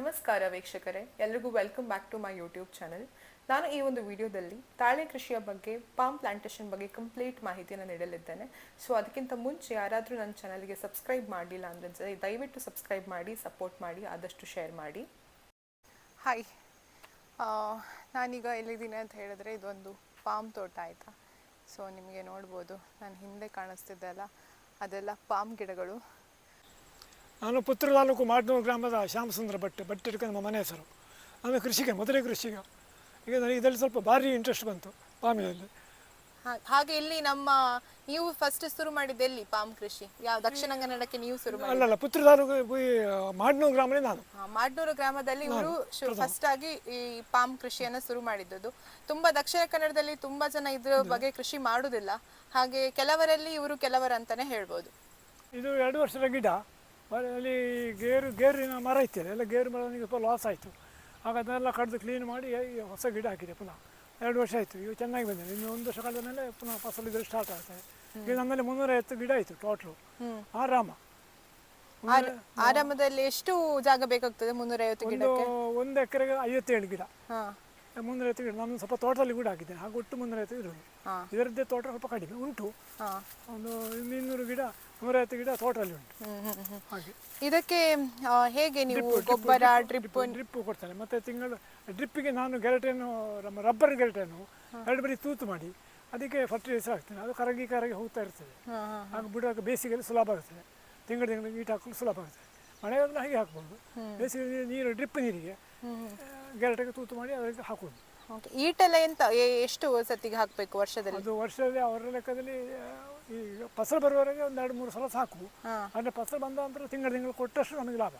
ನಮಸ್ಕಾರ ವೀಕ್ಷಕರೇ, ಎಲ್ರಿಗೂ welcome back to my YouTube channel. ನಾನು ಈ ಒಂದು ವಿಡಿಯೋದಲ್ಲಿ ತಾಳೆ ಕೃಷಿಯ ಬಗ್ಗೆ, ಪಾಮ್ ಪ್ಲಾಂಟೇಶನ್ ಬಗ್ಗೆ ಕಂಪ್ಲೀಟ್ ಮಾಹಿತಿಯನ್ನು ನೀಡಲಿದ್ದೇನೆ. ಸೊ ಅದಕ್ಕಿಂತ ಮುಂಚೆ ಯಾರಾದರೂ ನನ್ನ ಚಾನಲ್ಗೆ ಸಬ್ಸ್ಕ್ರೈಬ್ ಮಾಡಲಿಲ್ಲ ಅಂದರೆ ದಯವಿಟ್ಟು ಸಬ್ಸ್ಕ್ರೈಬ್ ಮಾಡಿ, ಸಪೋರ್ಟ್ ಮಾಡಿ, ಆದಷ್ಟು ಶೇರ್ ಮಾಡಿ. ಹಾಯ್, ನಾನೀಗ ಎಲ್ಲಿದ್ದೀನಿ ಅಂತ ಹೇಳಿದ್ರೆ ಇದೊಂದು ಪಾಮ್ ತೋಟ ಆಯಿತಾ. ಸೊ ನಿಮಗೆ ನೋಡ್ಬೋದು, ನಾನು ಹಿಂದೆ ಕಾಣಿಸ್ತಿದ್ದೆಲ್ಲ ಅದೆಲ್ಲ ಪಾಮ್ ಗಿಡಗಳು. ನಾನು ಪುತ್ರ ತಾಲೂಕು ಮಾಡ್ನೂರು ಗ್ರಾಮದ ಶ್ಯಾಮಸುಂದರ ಭಟ್ ನಮ್ಮ ಮನೆ ಹೆಸರು. ನಾನು ಕೃಷಿಗೆ ಮೊದಲೇ ಕೃಷಿಗ. ಈಗ ನನಗೆ ಇದರಲ್ಲಿ ಸ್ವಲ್ಪ ಭಾರಿ ಇಂಟ್ರೆಸ್ಟ್ ಬಂತು ಪಾಮಿನಲ್ಲಿ. ಹಾಗೆ ಇಲ್ಲಿ ನೀವು ಫಸ್ಟ್ ಶುರು ಮಾಡಿದ್ದು ಎಲ್ಲಿ ಪಾಮ್ ಕೃಷಿ? ಯಾವ ದಕ್ಷಿಣ ಕನ್ನಡಕ್ಕೆ ನೀವು ಶುರು ಮಾಡಿ? ಅಲ್ಲಲ್ಲ, ಪುತ್ರ ತಾಲೂಕು ಮಾಡ್ನೂರು ಗ್ರಾಮದಲ್ಲಿ ನಾನು. ಮಾಡ್ನೂರು ಗ್ರಾಮದಲ್ಲಿ ಇವರು ಫಸ್ಟ್ ಆಗಿ ಈ ಪಾಮ್ ಕೃಷಿಯನ್ನು ಶುರು ಮಾಡಿದ್ದು. ತುಂಬಾ ದಕ್ಷಿಣ ಕನ್ನಡದಲ್ಲಿ ತುಂಬಾ ಜನ ಇದ್ರ ಬಗ್ಗೆ ಕೃಷಿ ಮಾಡುವುದಿಲ್ಲ. ಹಾಗೆ ಕೆಲವರಲ್ಲಿ ಇವರು ಕೆಲವರಂತಾನೆ ಹೇಳ್ಬೋದು. ಇದು 2 ವರ್ಷದ ಗಿಡ. ಅಲ್ಲಿ ಗೇರಿನ ಮರ ಇತ್ತು, ಎಲ್ಲ ಗೇರು ಮರ ನನಗೆ ಸ್ವಲ್ಪ ಲಾಸ್ ಆಯಿತು. ಆಗ ಅದನ್ನೆಲ್ಲ ಕಡಿದು ಕ್ಲೀನ್ ಮಾಡಿ ಹೊಸ ಗಿಡ ಹಾಕಿದೆ ಪುನಃ. 2 ವರ್ಷ ಆಯಿತು, ಈಗ ಚೆನ್ನಾಗಿ ಬಂದಿದೆ. ಇನ್ನು 1 ವರ್ಷ ಕಳೆದ ಮೇಲೆ ಪುನಃ ಫಸಲು ಇದ್ರೆ ಸ್ಟಾರ್ಟ್ ಆಗ್ತದೆ. ಈಗ ನಮ್ಮಲ್ಲಿ 350 ಗಿಡ ಆಯಿತು ಟೋಟ್ಲು. ಆರಾಮದಲ್ಲಿ ಎಷ್ಟು ಜಾಗ ಬೇಕಾಗ್ತದೆ 350 ಗಿಡಕ್ಕೆ? 1 ಎಕರೆಗೆ 57 ಗಿಡ, 350 ಗಿಡ. ನಾನು ಸ್ವಲ್ಪ ತೋಟದಲ್ಲಿ ಕೂಡ ಹಾಕಿದ್ದೇನೆ. ಹಾಗೆ ಒಟ್ಟು 350 ಇರೋದು. ಇದರದ್ದೇ ತೋಟ ಸ್ವಲ್ಪ ಕಡಿಮೆ ಉಂಟು, ಒಂದು 200 ಗಿಡ, 150 ಗಿಡ ತೋಟದಲ್ಲಿ ಉಂಟು. ಹಾಗೆ ಇದಕ್ಕೆ ಹೇಗೆ ನೀವು ಗೊಬ್ಬರ ಡ್ರಿಪ್ ಕೊಡ್ತಾರೆ. ಮತ್ತೆ ತಿಂಗಳು ಡ್ರಿಪ್ಪಿಗೆ ನಾನು ಗೆರಟೆಯನ್ನು, ನಮ್ಮ ರಬ್ಬರ್ ಗೆರಟೆಯನ್ನು 2 ಬರಿ ತೂತು ಮಾಡಿ ಅದಕ್ಕೆ ಫರ್ಟಿಲೈಸರ್ ಹಾಕ್ತೇನೆ. ಅದು ಕರಗಿ ಹೋಗ್ತಾ ಇರ್ತದೆ. ಆಗ ಬಿಡುವಾಗ ಬೇಸಿಗೆಯಲ್ಲಿ ಸುಲಭ ಆಗುತ್ತದೆ. ತಿಂಗಳು ನೀರು ಹಾಕಲು ಸುಲಭ ಆಗುತ್ತದೆ. ಮಳೆಗಾಲದಲ್ಲಿ ಹಾಗೆ ಹಾಕ್ಬೋದು. ಬೇಸಿಗೆ ನೀರು ಡ್ರಿಪ್ ನೀರಿಗೆ ಗೆರಟೆಗೆ ತೂತು ಮಾಡಿ ಅದಕ್ಕೆ ಹಾಕೋದು. ಈಟೆಲ್ಲ ಎಂತ ಎಷ್ಟು ಸತಿಗೆ ಹಾಕಬೇಕು ವರ್ಷದಲ್ಲಿ? ಅದು ವರ್ಷದಲ್ಲಿ ಅವರ ಲೆಕ್ಕದಲ್ಲಿ ಈಗ ಫಸಲು ಬರುವವರೆಗೆ 1-2-3 ಸಲ ಸಾಕು. ಅಂದರೆ ಫಸಲು ಬಂದ ನಂತರ ತಿಂಗಳು ಕೊಟ್ಟಷ್ಟು ನಮಗೆ ಲಾಭ.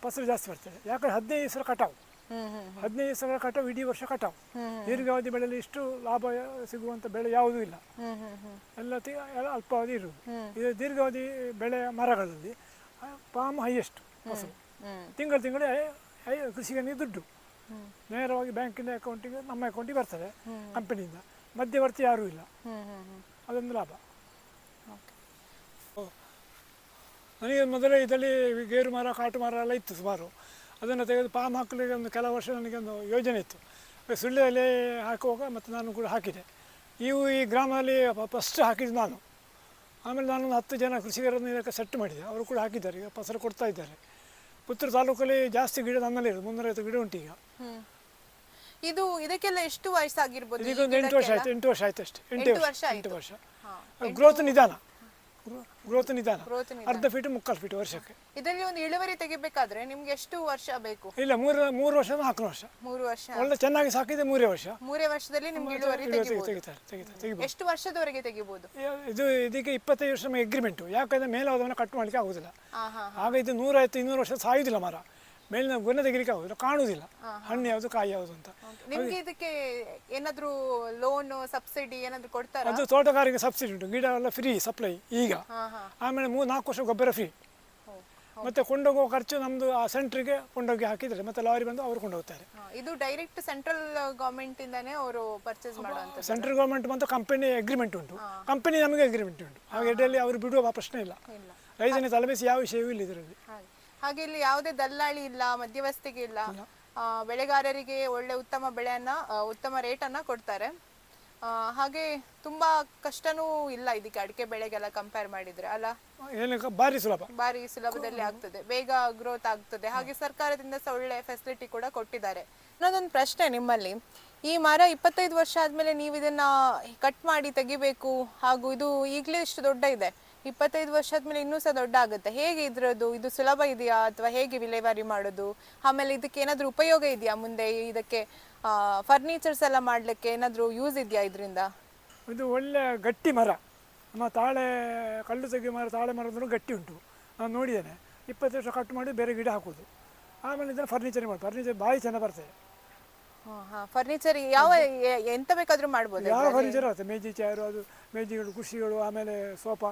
ಫಸಲು ಜಾಸ್ತಿ ಬರ್ತದೆ. ಯಾಕಂದ್ರೆ 15 ಸಲ ಕಟಾವು, 15 ಸಲ ಕಟಾವು, ಇಡೀ ವರ್ಷ ಕಟಾವು. ದೀರ್ಘಾವಧಿ ಬೆಳೆಯಲ್ಲಿ ಇಷ್ಟು ಲಾಭ ಸಿಗುವಂಥ ಬೆಳೆ ಯಾವುದೂ ಇಲ್ಲ. ಎಲ್ಲ ಅಲ್ಪಾವಧಿ ಇರುವುದು. ಇದು ದೀರ್ಘಾವಧಿ ಬೆಳೆಯ ಮರಗಳಲ್ಲಿ ಪಾಮ್ ಹೈಯೆಸ್ಟ್ ಫಸಲು. ತಿಂಗಳು ಕೃಷಿಗೆ ದುಡ್ಡು ನೇರವಾಗಿ ಬ್ಯಾಂಕಿನ ಅಕೌಂಟಿಗೆ, ನಮ್ಮ ಅಕೌಂಟಿಗೆ ಬರ್ತದೆ ಕಂಪನಿಯಿಂದ. ಮಧ್ಯವರ್ತಿ ಯಾರೂ ಇಲ್ಲ, ಅದೊಂದು ಲಾಭ. ನನಗೆ ಮೊದಲೇ ಇದರಲ್ಲಿ ಗೇರು ಮರ, ಕಾಟು ಮರ ಎಲ್ಲ ಇತ್ತು ಸುಮಾರು. ಅದನ್ನು ತೆಗೆದು ಪಾಮ್ ಹಾಕಲಿಕ್ಕೆ ಕೆಲವು ವರ್ಷ ನನಗೊಂದು ಯೋಜನೆ ಇತ್ತು. ಸುಳ್ಳಿಯಲ್ಲಿ ಹಾಕುವಾಗ ಮತ್ತು ನಾನು ಕೂಡ ಹಾಕಿದೆ. ಈ ಗ್ರಾಮದಲ್ಲಿ ಫಸ್ಟ್ ಹಾಕಿದ್ದು ನಾನು. ಆಮೇಲೆ ನಾನು 10 ಜನ ಕೃಷಿಕರನ್ನು ಇದಕ್ಕೆ ಸೆಟ್ ಮಾಡಿದೆ. ಅವರು ಕೂಡ ಹಾಕಿದ್ದಾರೆ, ಈಗ ಫಸಲು ಕೊಡ್ತಾ ಇದ್ದಾರೆ. ಪುತ್ರ ತಾಲೂಕಲ್ಲಿ ಜಾಸ್ತಿ ಗಿಡ ನಮ್ಮಲ್ಲಿ ಇರೋದು, 350 ಗಿಡ ಉಂಟು ಈಗ. ಇದಕ್ಕೆಲ್ಲ ಎಷ್ಟು ವಯಸ್ಸಾಗಿರ್ಬೋದು? ಈಗ 8 ವರ್ಷ ಆಯ್ತು. 8 ವರ್ಷ ಆಯ್ತು ಅಷ್ಟೇ. 8 ವರ್ಷ. ಗ್ರೋತ್ ನಿಧಾನ, ಅರ್ಧ ಫೀಟ್ 3/4 ಫೀಟ್ ವರ್ಷಕ್ಕೆ. ಇದರಲ್ಲಿ ಒಂದು ಇಳುವರಿ ತೆಗಿಬೇಕಾದ್ರೆ ನಿಮ್ಗೆ ಎಷ್ಟು ವರ್ಷ ಬೇಕು? ಇಲ್ಲ, 3 ವರ್ಷ 4 ವರ್ಷ. 3 ವರ್ಷ ಒಳ್ಳೆ ಚೆನ್ನಾಗಿ ಸಾಕಿದೆ. 3 ವರ್ಷ. 3 ವರ್ಷದಲ್ಲಿ ನಿಮ್ಗೆ ಇಳುವರಿ ತೆಗಿತಾರೆ. ಎಷ್ಟು ವರ್ಷದವರೆಗೆ ತೆಗಿಬಹುದು? ಇದಕ್ಕೆ 25 ವರ್ಷ ಅಗ್ರಿಮೆಂಟ್. ಯಾಕಂದ್ರೆ ಮೇಲಾದವನ್ನ ಕಟ್ ಮಾಡ್ಲಿಕ್ಕೆ ಆಗುದಿಲ್ಲ. ಆಗ ಇದು 150-200 ವರ್ಷ ಸಾಯುದಿಲ್ಲ ಮರ. ಮೇಲಿನ ಗುಣ ತೆಗಿಲಿಕ್ಕೆ ಆಗುದಿಲ್ಲ, ಕಾಣುವುದಿಲ್ಲ ಹಣ್ಣು ಯಾವುದು ಕಾಯಿ ಯಾವುದು ಅಂತ. ನಿಮ್ಗೆ ಇದಕ್ಕೆ ಏನಾದ್ರು ಲೋನ್ ಸಬ್ಸಿಡಿ ಏನಾದ್ರು ಕೊಡ್ತಾರಾ? ಅದು ತೋಟಗಾರಿಕೆ ಸಬ್ಸಿಡಿ ಉಂಟು. ಗಿಡ ಎಲ್ಲ ಫ್ರೀ ಸಪ್ಲೈ ಈಗ. ಆಮೇಲೆ 3-4 ವರ್ಷ ಗೊಬ್ಬರ ಫ್ರೀ. ಮತ್ತೆ ಕೊಂಡೋಗುವ ಖರ್ಚು ನಮ್ದು ಆ ಸೆಂಟ್ರಿಗೆ ಕೊಂಡೋಗಿ ಹಾಕಿದ್ರೆ ಮತ್ತೆ ಲಾರಿ ಬಂದು ಅವರು ಕೊಂಡೋಗ್ತಾರೆ. ಇದು ಡೈರೆಕ್ಟ್ ಸೆಂಟ್ರಲ್ ಗವರ್ಮೆಂಟ್ ಇಂದಾನೆ ಅವರು ಪರ್ಚೇಸ್ ಮಾಡುವಂತ. ಸೆಂಟ್ರಲ್ ಗವರ್ಮೆಂಟ್ ಮತ್ತು ಕಂಪನಿ ಅಗ್ರಿಮೆಂಟ್ ಉಂಟು. ಕಂಪನಿ ನಮಗೆ ಅಗ್ರಿಮೆಂಟ್ ಉಂಟು. ಹಾಗೆ ಎಡೆಯಲ್ಲಿ ಅವರು ಬಿಡುವ ಪ್ರಶ್ನೆ ಇಲ್ಲ. ರೈತನಿಗೆ ತಲೆಬಿಸಿ ಯಾವ ವಿಷಯವೂ ಇಲ್ಲ ಇದರಲ್ಲಿ. ಹಾಗೆ ಇಲ್ಲಿ ಯಾವುದೇ ದಲ್ಲಾಳಿ ಇಲ್ಲ, ಮಧ್ಯವಸ್ಥಿಗೆ ಇಲ್ಲ. ಬೆಳೆಗಾರರಿಗೆ ಒಳ್ಳೆ ಉತ್ತಮ ಬೆಳೆಯನ್ನ, ಉತ್ತಮ ರೇಟನ್ನ ಕೊಡ್ತಾರೆ. ಹಾಗೆ ತುಂಬಾ ಕಷ್ಟನೂ ಇಲ್ಲ ಇದಕ್ಕೆ, ಅಡಿಕೆ ಬೆಳೆಗೆಲ್ಲ ಕಂಪೇರ್ ಮಾಡಿದ್ರೆ ಅಲ್ಲ. ಬಾರಿ ಸುಲಭದಲ್ಲಿ ಆಗ್ತದೆ, ಬೇಗ ಗ್ರೋತ್ ಆಗ್ತದೆ. ಹಾಗೆ ಸರ್ಕಾರದಿಂದ ಸಹ ಒಳ್ಳೆ ಫೆಸಿಲಿಟಿ ಕೂಡ ಕೊಟ್ಟಿದ್ದಾರೆ. ಇನ್ನೊಂದೊಂದು ಪ್ರಶ್ನೆ ನಿಮ್ಮಲ್ಲಿ, ಈ ಮರ 25 ವರ್ಷ ಆದ್ಮೇಲೆ ನೀವು ಇದನ್ನ ಕಟ್ ಮಾಡಿ ತೆಗಿಬೇಕು, ಹಾಗೂ ಇದು ಈಗಲೇ ಇಷ್ಟು ದೊಡ್ಡ ಇದೆ, 25 ವರ್ಷ ಆದ್ಮೇಲೆ ಇನ್ನೂ ಸಹ ದೊಡ್ಡ ಆಗುತ್ತೆ. ಹೇಗೆ ಇದ್ರದ್ದು? ಇದು ಸುಲಭ ಇದೆಯಾ ಅಥವಾ ಹೇಗೆ ವಿಲೇವಾರಿ ಮಾಡೋದು? ಆಮೇಲೆ ಇದಕ್ಕೆ ಏನಾದ್ರು ಉಪಯೋಗ ಇದೆಯಾ ಮುಂದೆ? ಇದಕ್ಕೆ ಫರ್ನಿಚರ್ಸ್ ಎಲ್ಲ ಮಾಡ್ಲಿಕ್ಕೆ ಏನಾದ್ರು ಯೂಸ್ ಇದೆಯಾ ಇದರಿಂದ? ಇದು ಒಳ್ಳೆ ಗಟ್ಟಿ ಮರ. ನಮ್ಮ ತಾಳೆ ಕಲ್ಲು ತೆಗಿ ಮರ, ತಾಳೆ ಮರದೂ ಗಟ್ಟಿ ಉಂಟು. ನಾನು ನೋಡಿದ್ದೇನೆ. 20 ವರ್ಷ ಕಟ್ ಮಾಡಿ ಬೇರೆ ಗಿಡ ಹಾಕೋದು. ಆಮೇಲೆ ಇದನ್ನು ಫರ್ನಿಚರ್ ಮಾಡಿ, ಫರ್ನಿಚರ್ ಭಾರಿ ಚೆನ್ನಾಗಿ ಬರ್ತದೆ. ಫರ್ನಿಚರ್ ಯಾವ ಎಂತ ಬೇಕಾದ್ರೂ ಮಾಡ್ಬೋದು. ಯಾವ ಫರ್ನಿಚರ್ ಆಗುತ್ತೆ, ಮೇಜಿ ಚೇರು, ಅದು ಮೇಜಿಗಳು, ಕುರ್ಚಿಗಳು, ಆಮೇಲೆ ಸೋಫಾ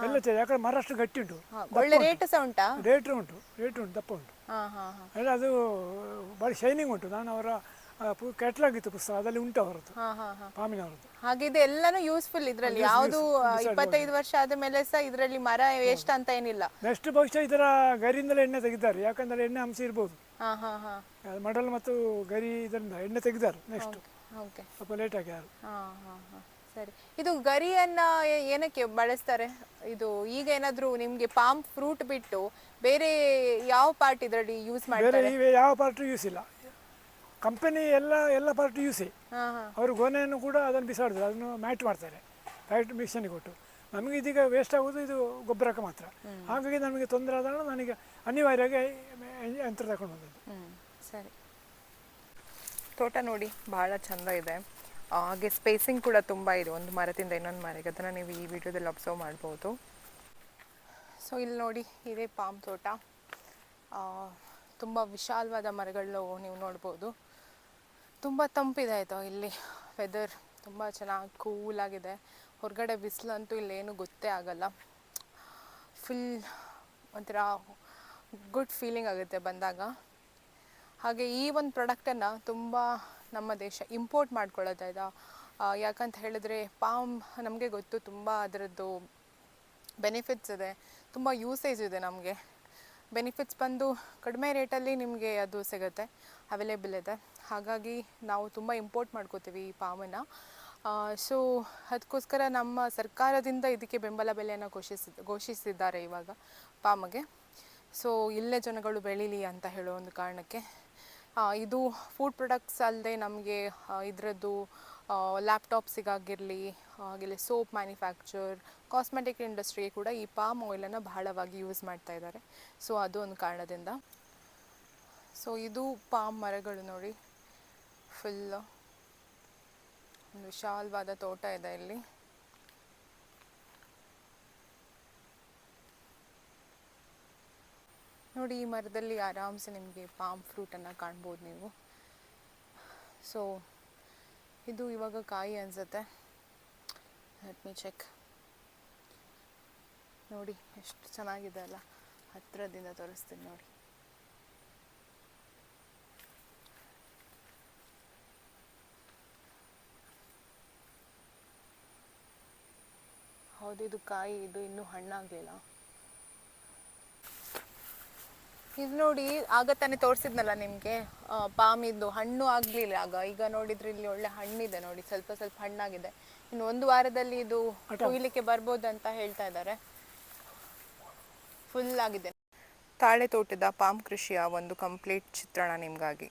ಎಲ್ಲ ಚೇರ್. ಯಾಕಂದ್ರೆ ಮರ ಅಷ್ಟು ಗಟ್ಟಿ ಉಂಟು. ಒಳ್ಳೆ ರೇಟ್ ಸಹ ಉಂಟಾ? ರೇಟ್ ಉಂಟು, ದಪ್ಪ ಉಂಟು. ಎಲ್ಲ ಅದು ಭಾರಿ ಶೈನಿಂಗ್ ಉಂಟು. ನಾನು ಅವರ ಕ್ಯಾಟ್ಲಾಗ್ ಇತ್ತು ಪುಸ್ತಕ, ಅದರಲ್ಲಿ ಉಂಟು ಅವರದ್ದು, ಹಾ ಹಾ ಹಾ. ಪಾಮಿನವರದ್ದು. ಹಾಗೆ ಇದು ಎಲ್ಲಾನು ಯೂಸ್ಫುಲ್ ಇದ್ರಲ್ಲಿ, ಯಾವುದು 25 ವರ್ಷ ಆದ ಮೇಲೆ ಸಹ ಇದರಲ್ಲಿ ಮರ ವೇಸ್ಟ್ ಅಂತ ಏನಿಲ್ಲ. ನೆಕ್ಸ್ಟ್ ಬಹುಶಃ ಇದರ ಗರಿಯಿಂದಲೇ ಎಣ್ಣೆ ತೆಗಿದ್ದಾರೆ, ಯಾಕಂದ್ರೆ ಎಣ್ಣೆ ಅಂಶ ಇರ್ಬೋದು. ಹಾ ಹಾ ಹಾ. ಮಡಲ್ ಮತ್ತು ಗರಿ ಇದರಿಂದ ಎಣ್ಣೆ ತೆಗಿದ್ದಾರೆ ನೆಕ್ಸ್ಟ್, ಓಕೆ. ಸ್ವಲ್ಪ ಲೇಟ್ ಆಗಿ ಯಾರು. ಹಾ ಹಾ ಹಾ. ಸರಿ, ಇದು ಗರಿಯನ್ನ ಏನಕ್ಕೆ ಬಳಸ್ತಾರೆ? ಇದು ಈಗ ಏನಾದ್ರು ನಿಮ್ಗೆ ಪಾಮ್ ಫ್ರೂಟ್ ಬಿಟ್ಟು ಬೇರೆ ಯಾವ ಪಾರ್ಟ್ ಇದರಲ್ಲಿ ಯೂಸ್ ಬೇರೆ ಮಾಡ್ತಾರೆ? ಇವೆ ಯಾವ ಪಾರ್ಟ್ ಯೂಸ್ ಇಲ್ಲ, ಕಂಪನಿ ಎಲ್ಲ ಪಾರ್ಟ್ ಯೂಸೇ. ಹಾ ಹಾ. ಅವರು ಗೊನೆಯನ್ನು ಕೂಡ ಅದನ್ನು ಬಿಸಾಡಿದ್ರು, ಅದನ್ನು ಮ್ಯಾಟ್ ಮಾಡ್ತಾರೆ ಫ್ಯಾಕ್ಟ್ ಮಿಷನ್ಗೆ ಕೊಟ್ಟು. ನಮಗೆ ಇದೀಗ ವೇಸ್ಟ್ ಆಗೋದು ಇದು ಗೊಬ್ಬರಕ್ಕೆ ಮಾತ್ರ. ಹಾಗಾಗಿ ನಮಗೆ ತೊಂದರೆ ಆದಾಗ ನನಗೆ ಅನಿವಾರ್ಯವಾಗಿ ಯಂತ್ರ ತಗೊಂಡು ಬಂದದ್ದು. ಸರಿ. ತೋಟ ನೋಡಿ ಬಹಳ ಚಂದ ಇದೆ, ಹಾಗೆ ಸ್ಪೇಸಿಂಗ್ ಕೂಡ ತುಂಬ ಇದೆ ಒಂದು ಮರದಿಂದ ಇನ್ನೊಂದು ಮರಕ್ಕೆ, ಅದನ್ನು ನೀವು ಈ ವಿಡಿಯೋದಲ್ಲಿ ಅಬ್ಸರ್ವ್ ಮಾಡ್ಬೋದು. ಸೊ ಇಲ್ಲಿ ನೋಡಿ, ಇದೇ ಪಾಮ್ ತೋಟ, ತುಂಬ ವಿಶಾಲವಾದ ಮರಗಳು ನೀವು ನೋಡ್ಬೋದು. ತುಂಬ ತಂಪಿದೆ ಆಯಿತಾ ಇಲ್ಲಿ, ವೆದರ್ ತುಂಬ ಚೆನ್ನಾಗಿ ಕೂಲಾಗಿದೆ. ಹೊರಗಡೆ ಬಿಸಿಲಂತೂ ಇಲ್ಲೇನು ಗೊತ್ತೇ ಆಗಲ್ಲ, ಫುಲ್ ಒಂಥರ ಗುಡ್ ಫೀಲಿಂಗ್ ಆಗುತ್ತೆ ಬಂದಾಗ. ಹಾಗೆ ಈ ಒಂದು ಪ್ರಾಡಕ್ಟನ್ನು ತುಂಬ ನಮ್ಮ ದೇಶ ಇಂಪೋರ್ಟ್ ಮಾಡ್ಕೊಳ್ಳೋದು ಇದೆ. ಯಾಕಂತ ಹೇಳಿದ್ರೆ ಪಾಮ್ ನಮಗೆ ಗೊತ್ತು, ತುಂಬ ಅದರದ್ದು ಬೆನಿಫಿಟ್ಸ್ ಇದೆ, ತುಂಬ ಯೂಸೇಜ್ ಇದೆ. ನಮಗೆ ಬೆನಿಫಿಟ್ಸ್ ಬಂದು ಕಡಿಮೆ ರೇಟಲ್ಲಿ ನಿಮಗೆ ಅದು ಸಿಗುತ್ತೆ, ಅವೈಲೇಬಲ್ ಇದೆ. ಹಾಗಾಗಿ ನಾವು ತುಂಬ ಇಂಪೋರ್ಟ್ ಮಾಡ್ಕೋತೀವಿ ಈ ಪಾಮನ್ನು. ಸೊ ಅದಕ್ಕೋಸ್ಕರ ನಮ್ಮ ಸರ್ಕಾರದಿಂದ ಇದಕ್ಕೆ ಬೆಂಬಲ ಬೆಲೆಯನ್ನು ಘೋಷಿಸಿದ್ದಾರೆ ಇವಾಗ ಪಾಮಗೆ. ಸೊ ಇಲ್ಲೇ ಜನಗಳು ಬೆಳೀಲಿ ಅಂತ ಹೇಳೋ ಒಂದು ಕಾರಣಕ್ಕೆ ಇದು ಫುಡ್ ಪ್ರಾಡಕ್ಟ್ಸ್ ಅಲ್ಲದೆ ನಮಗೆ ಇದರದ್ದು ಲ್ಯಾಪ್ಟಾಪ್ಸಿಗಾಗಿರಲಿ, ಹಾಗೆಲ್ಲ ಸೋಪ್ ಮ್ಯಾನುಫ್ಯಾಕ್ಚರ್, ಕಾಸ್ಮೆಟಿಕ್ ಇಂಡಸ್ಟ್ರಿಗೆ ಕೂಡ ಈ ಪಾಮ್ ಆಯಿಲನ್ನು ಬಹಳವಾಗಿ ಯೂಸ್ ಮಾಡ್ತಾ ಇದ್ದಾರೆ. ಸೊ ಅದು ಒಂದು ಕಾರಣದಿಂದ. ಸೊ ಇದು ಪಾಮ್ ಮರಗಳು ನೋಡಿ, ಫುಲ್ಲು ಒಂದು ವಿಶಾಲವಾದ ತೋಟ ಇದೆ ಇಲ್ಲಿ. ನೋಡಿ, ಈ ಮರದಲ್ಲಿ ಆರಾಮ್ಸೆ ನಿಮಗೆ ಪಾಮ್ ಫ್ರೂಟನ್ನು ಕಾಣ್ಬೋದು ನೀವು. ಸೊ ಇದು ಇವಾಗ ಕಾಯಿ ಅನಿಸುತ್ತೆ, ಲೆಟ್ ಮೀ ಚೆಕ್. ನೋಡಿ ಎಷ್ಟು ಚೆನ್ನಾಗಿದೆ ಅಲ್ಲ, ಹತ್ತಿರದಿಂದ ತೋರಿಸ್ತೀನಿ ನೋಡಿ. ಹೌದು, ಇದು ಕಾಯಿ, ಇದು ಇನ್ನೂ ಹಣ್ಣಾಗಲಿಲ್ಲ. ಇದು ನೋಡಿ, ಆಗ ತಾನೇ ತೋರಿಸಿದ್ನಲ್ಲ ನಿಮಗೆ ಪಾಮಿದ್ದು ಹಣ್ಣು ಆಗಲಿಲ್ಲ ಆಗ. ಈಗ ನೋಡಿದ್ರೆ ಇಲ್ಲಿ ಒಳ್ಳೆ ಹಣ್ಣಿದೆ ನೋಡಿ, ಸ್ವಲ್ಪ ಸ್ವಲ್ಪ ಹಣ್ಣಾಗಿದೆ. ಇನ್ನು 1 ವಾರದಲ್ಲಿ ಇದು ಕೊಯ್ಲಿಕ್ಕೆ ಬರ್ಬೋದು ಅಂತ ಹೇಳ್ತಾ ಇದ್ದಾರೆ. ಫುಲ್ ಆಗಿದೆ. ತಾಳೆ ತೋಟದ ಪಾಮ್ ಕೃಷಿಯ ಒಂದು ಕಂಪ್ಲೀಟ್ ಚಿತ್ರಣ ನಿಮಗಾಗಿ.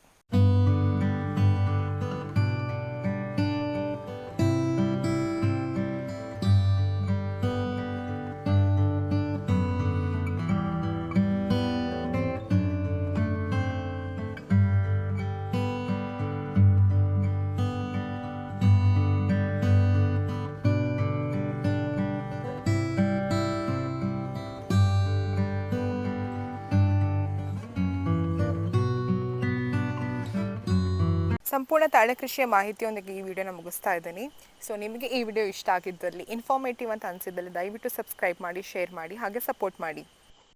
ಸಂಪೂರ್ಣ ತಾಳೆ ಕೃಷಿಯ ಮಾಹಿತಿಯೊಂದಿಗೆ ಈ ವಿಡಿಯೋನ ಮುಗಿಸ್ತಾ ಇದ್ದೀನಿ. ಸೊ ನಿಮಗೆ ಈ ವಿಡಿಯೋ ಇಷ್ಟ ಆಗಿದ್ದಲ್ಲಿ, ಇನ್ಫಾರ್ಮೇಟಿವ್ ಅಂತ ಅನಿಸಿದ್ದಲ್ಲಿ ದಯವಿಟ್ಟು ಸಬ್ಸ್ಕ್ರೈಬ್ ಮಾಡಿ, ಶೇರ್ ಮಾಡಿ, ಹಾಗೆ ಸಪೋರ್ಟ್ ಮಾಡಿ.